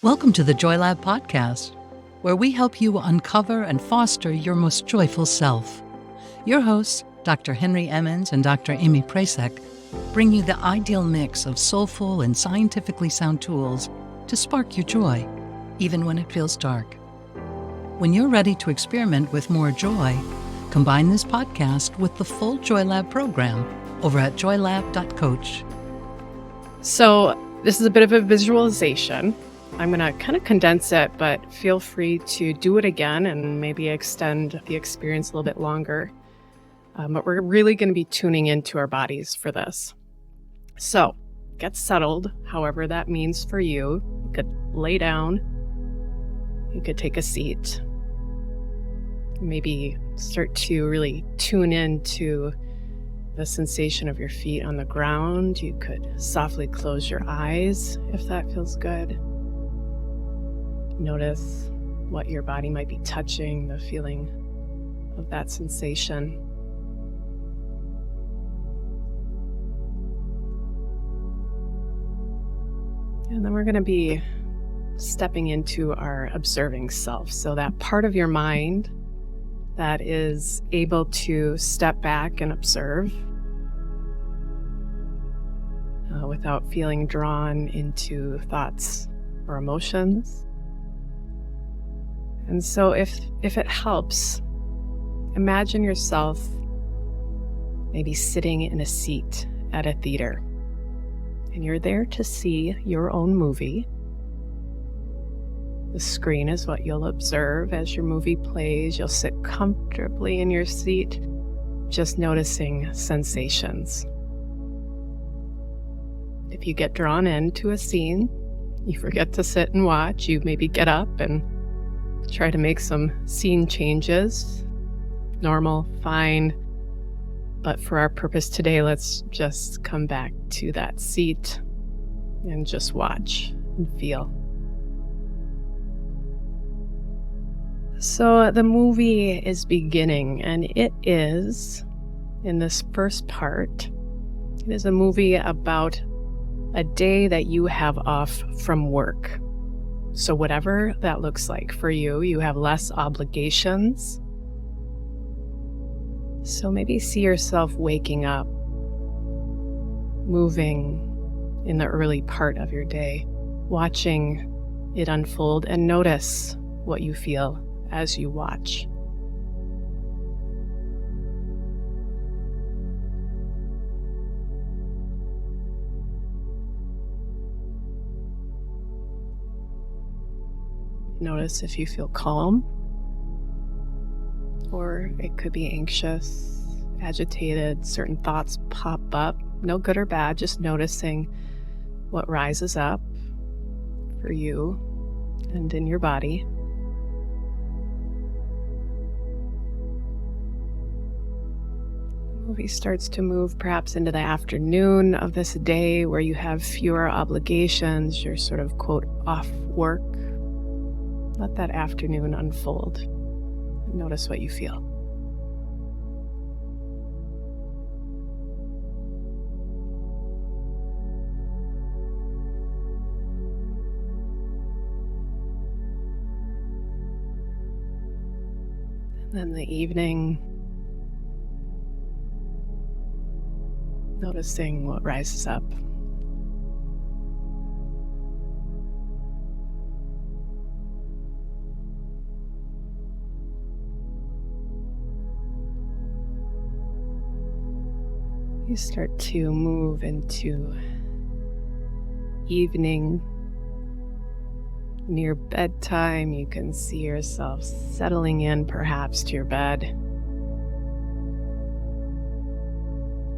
Welcome to the Joy Lab podcast, where we help you uncover and foster your most joyful self. Your hosts, Dr. Henry Emmons and Dr. Aimee Prasek, bring you the ideal mix of soulful and scientifically sound tools to spark your joy, even when it feels dark. When you're ready to experiment with more joy, combine this podcast with the full Joy Lab program over at joylab.coach. So this is a bit of a visualization. I'm going to kind of condense it, but feel free to do it again and maybe extend the experience a little bit longer. But we're really going to be tuning into our bodies for this. So get settled, however that means for you. You could lay down. You could take a seat. Maybe start to really tune into the sensation of your feet on the ground. You could softly close your eyes if that feels good. Notice what your body might be touching, the feeling of that sensation. And then we're going to be stepping into our observing self. So that part of your mind that is able to step back and observe without feeling drawn into thoughts or emotions. And so if it helps, imagine yourself maybe sitting in a seat at a theater, and you're there to see your own movie. The screen is what you'll observe as your movie plays. You'll sit comfortably in your seat, just noticing sensations. If you get drawn into a scene, you forget to sit and watch, you maybe get up and try to make some scene changes. Normal, fine. But for our purpose today, let's just come back to that seat and just watch and feel. So the movie is beginning, and it is, in this first part, it is a movie about a day that you have off from work. So whatever that looks like for you, you have less obligations. So maybe see yourself waking up, moving in the early part of your day, watching it unfold, and notice what you feel as you watch. Notice if you feel calm, or it could be anxious, agitated, certain thoughts pop up, no good or bad, just noticing what rises up for you and in your body. The movie starts to move perhaps into the afternoon of this day where you have fewer obligations, you're sort of, quote, off work. Let that afternoon unfold. Notice what you feel. And then the evening, noticing what rises up. You start to move into evening. Near bedtime, you can see yourself settling in perhaps to your bed.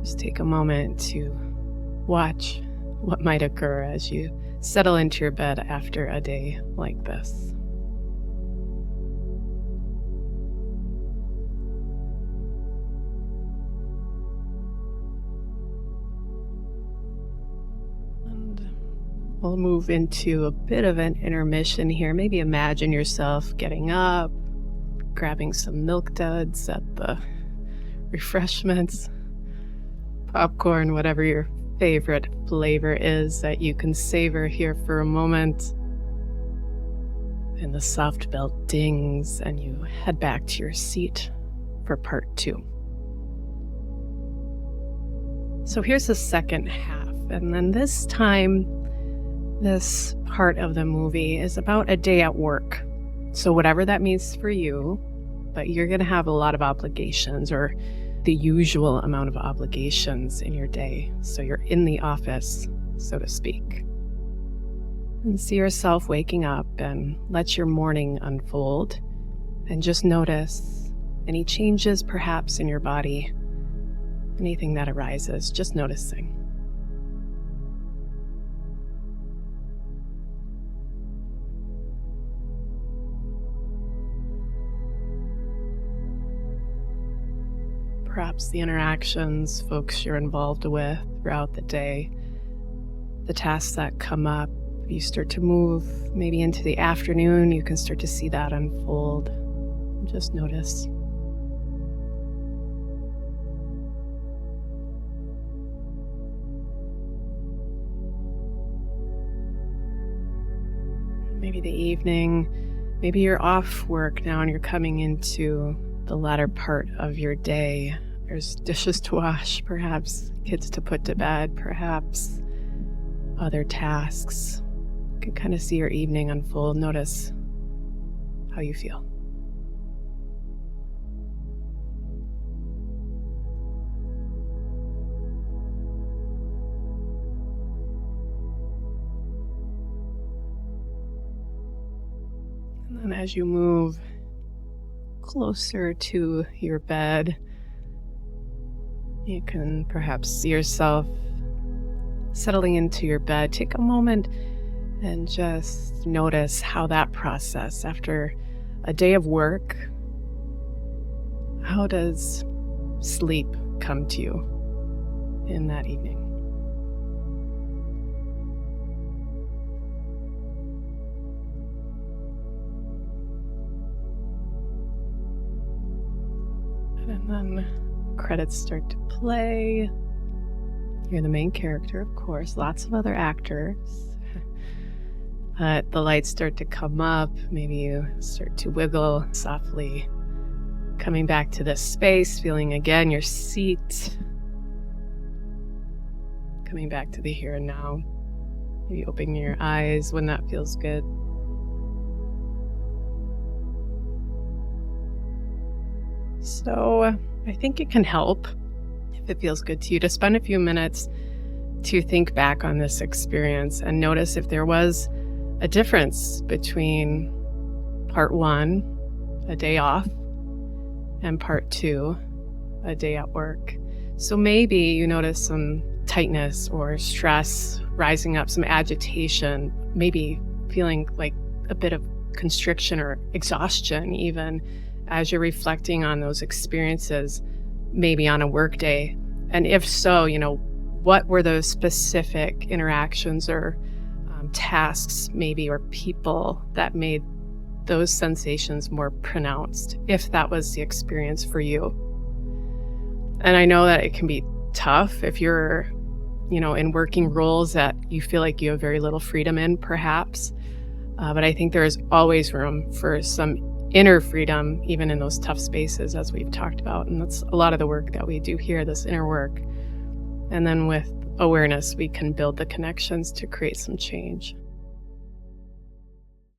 Just take a moment to watch what might occur as you settle into your bed after a day like this. We'll move into a bit of an intermission here. Maybe imagine yourself getting up, grabbing some milk duds at the refreshments, popcorn, whatever your favorite flavor is that you can savor here for a moment. and the soft bell dings, and you head back to your seat for part 2. So here's the second half, and then this time, this part of the movie is about a day at work. So whatever that means for you, but you're going to have a lot of obligations, or the usual amount of obligations in your day. So you're in the office, so to speak. And see yourself waking up and let your morning unfold, and just notice any changes perhaps in your body, anything that arises, just noticing. Perhaps the interactions, folks you're involved with throughout the day, the tasks that come up. You start to move maybe into the afternoon, you can start to see that unfold. Just notice. Maybe the evening, maybe you're off work now and you're coming into the latter part of your day. There's dishes to wash, perhaps kids to put to bed, perhaps other tasks. You can kind of see your evening unfold. Notice how you feel. And then as you move closer to your bed, you can perhaps see yourself settling into your bed. Take a moment and just notice how that process, after a day of work, how does sleep come to you in that evening? And then credits start to play. You're the main character, of course, lots of other actors. The lights start to come up. Maybe you start to wiggle softly, coming back to this space, feeling again your seat, coming back to the here and now. Maybe opening your eyes when that feels good. So I think it can help, if it feels good to you, to spend a few minutes to think back on this experience and notice if there was a difference between part 1, a day off, and part 2, a day at work. So maybe you notice some tightness or stress rising up, some agitation, maybe feeling like a bit of constriction or exhaustion even as you're reflecting on those experiences, maybe on a work day. And if so, what were those specific interactions or tasks maybe, or people that made those sensations more pronounced, if that was the experience for you? And I know that it can be tough if you're, in working roles that you feel like you have very little freedom in, perhaps. But I think there is always room for some inner freedom, even in those tough spaces, as we've talked about. And that's a lot of the work that we do here, this inner work. And then with awareness, we can build the connections to create some change.